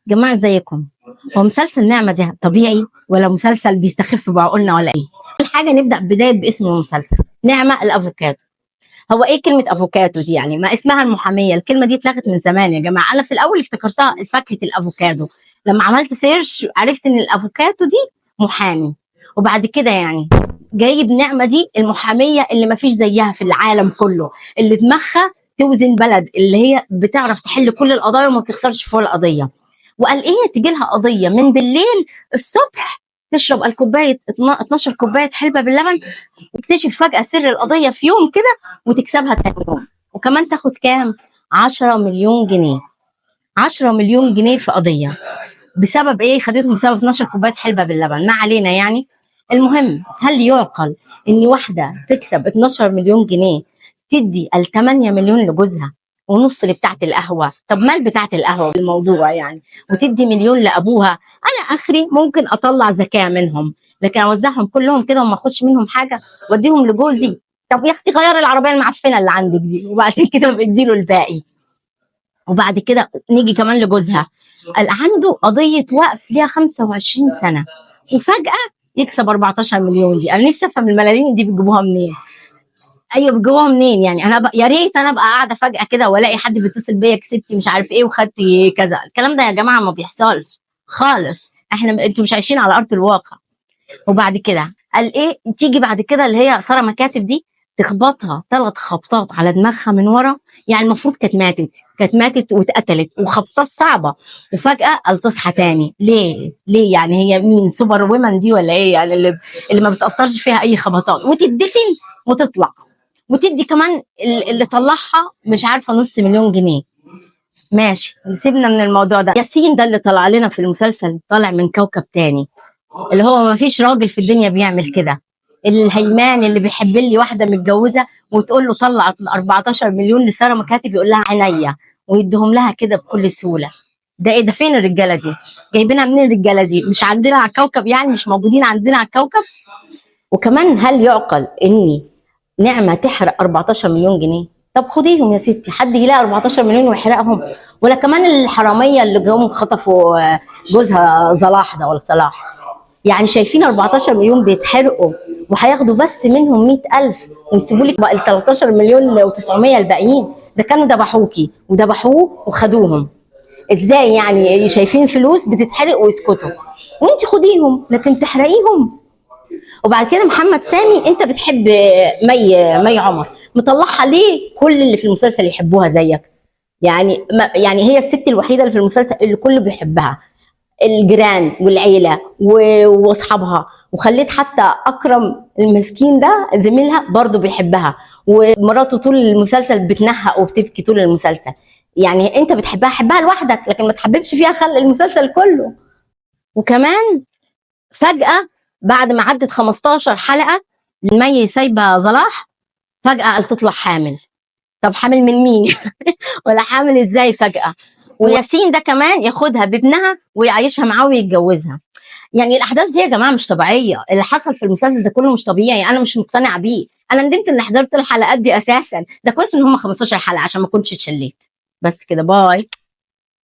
جماعة ازيكم؟ هو مسلسل نعمة ده طبيعي ولا مسلسل بيستخف بعقولنا ولا ايه؟ أول حاجة نبدأ بداية باسم المسلسل نعمة الأفوكاتو. هو ايه كلمة أفوكاتو دي؟ يعني ما اسمها المحامية، الكلمة دي اتلغت من زمان يا جماعة. أنا في الأول افتكرتها فاكهة الأفوكادو، لما عملت سيرش عرفت إن الأفوكاتو دي محامي. وبعد كده يعني جايب نعمة دي المحامية اللي ما فيش زيها في العالم كله، اللي دماغها توزن بلد، اللي هي بتعرف تحل كل القضايا وما بتخسرش في ولا قضية. وقال ايه تجي لها قضيه من بالليل الصبح تشرب الكوبايه 12 كوبايه حلبه باللبن وتكتشف فجاه سر القضيه في يوم كده وتكسبها تاني يوم، وكمان تاخد كام؟ 10 مليون جنيه. 10 مليون جنيه في قضيه بسبب ايه؟ خدتهم بسبب 12 كوبايه حلبه باللبن، ما علينا يعني. المهم، هل يعقل ان واحده تكسب 12 مليون جنيه تدي ال 8 مليون لجوزها ونص اللي بتاعت القهوه؟ طب مال بتاعت القهوه بالموضوع يعني؟ وتدي مليون لابوها؟ انا اخري ممكن اطلع زكاه منهم، لكن اوزعهم كلهم كده وما اخدش منهم حاجه واديهم لجوزي؟ طب يا اختي غير العربيه المعفنه اللي عندك دي وبعد كده بدي له الباقي. وبعد كده نيجي كمان لجوزها، قال عنده قضيه وقف ليها 25 سنه وفجاه يكسب 14 مليون. دي انا نفسي افهم الملايين دي بتجيبوها منين؟ ايوه بتجيبوها منين يعني؟ يا ريت انا ابقى قاعده فجاه كده والاقي حد بيتصل بيا كسبتي مش عارف ايه وخدتي كذا. الكلام ده يا جماعه ما بيحصلش خالص، انتوا مش عايشين على ارض الواقع. وبعد كده قال ايه؟ تيجي بعد كده اللي هي ساره مكاتب دي تخبطها 3 خبطات على دماغها من ورا، يعني المفروض كانت ماتت واتقتلت وخبطات صعبه، وفجاه قال تصحى تاني. ليه يعني؟ هي مين؟ سوبر وومن دي ولا ايه يعني؟ اللي ما بتاثرش فيها اي خبطات وتدفن وتطلع وتدي كمان اللي طلعها مش عارفه نص مليون جنيه. ماشي سيبنا من الموضوع ده. ياسين ده اللي طلع لنا في المسلسل طالع من كوكب تاني، اللي هو ما فيش راجل في الدنيا بيعمل كده. الهيمان اللي بيحب لي واحده متجوزه وتقول له طلع 14 مليون لساره مكاتب يقول لها عينيا ويديهم لها كده بكل سهوله. ده ايه ده؟ فين الرجاله دي؟ جايبينها منين الرجاله دي؟ مش عندنا على الكوكب يعني؟ مش موجودين عندنا على الكوكب؟ وكمان هل يعقل اني نعمه تحرق 14 مليون جنيه؟ طب خديهم يا ستي، حد يلاقي 14 مليون ويحرقهم؟ ولا كمان الحراميه اللي جم خطفوا جوزها صلاح ده ولا صلاح؟ يعني شايفين 14 مليون بيتحرقوا وهياخدوا بس منهم 100,000 ويسيبوا لك بقى ال 13 مليون و900 الباقيين؟ ده كانوا ذبحوكي وذبحوه وخدوهم. ازاي يعني؟ شايفين فلوس بتتحرق ويسكتوا وانت خديهم لكن تحرقيهم؟ وبعد كده محمد سامي، انت بتحب مي عمر، مطلعها ليه كل اللي في المسلسل يحبوها زيك؟ يعني يعني هي الست الوحيده اللي في المسلسل اللي كله بيحبها، الجيران والعيله واصحابها، وخليت حتى اكرم المسكين ده زميلها برضه بيحبها، ومراته طول المسلسل بتنهق وبتبكي طول المسلسل. يعني انت بتحبها حبها لوحدك لكن ما تحببش فيها خلق المسلسل كله. وكمان فجأة بعد ما عدت 15 حلقة المي سايبة صلاح، فجأة قال تطلع حامل. طب حامل من مين؟ ولا حامل ازاي فجأة؟ وياسين ده كمان ياخدها بابنها ويعيشها معاه ويتجوزها. يعني الاحداث دي يا جماعه مش طبيعيه، اللي حصل في المسلسل ده كله مش طبيعي، انا مش مقتنعه بيه. انا ندمت ان حضرت الحلقات دي اساسا، ده كويس ان هم 15 حلقه عشان ما كنتش اتشليت. بس كده، باي.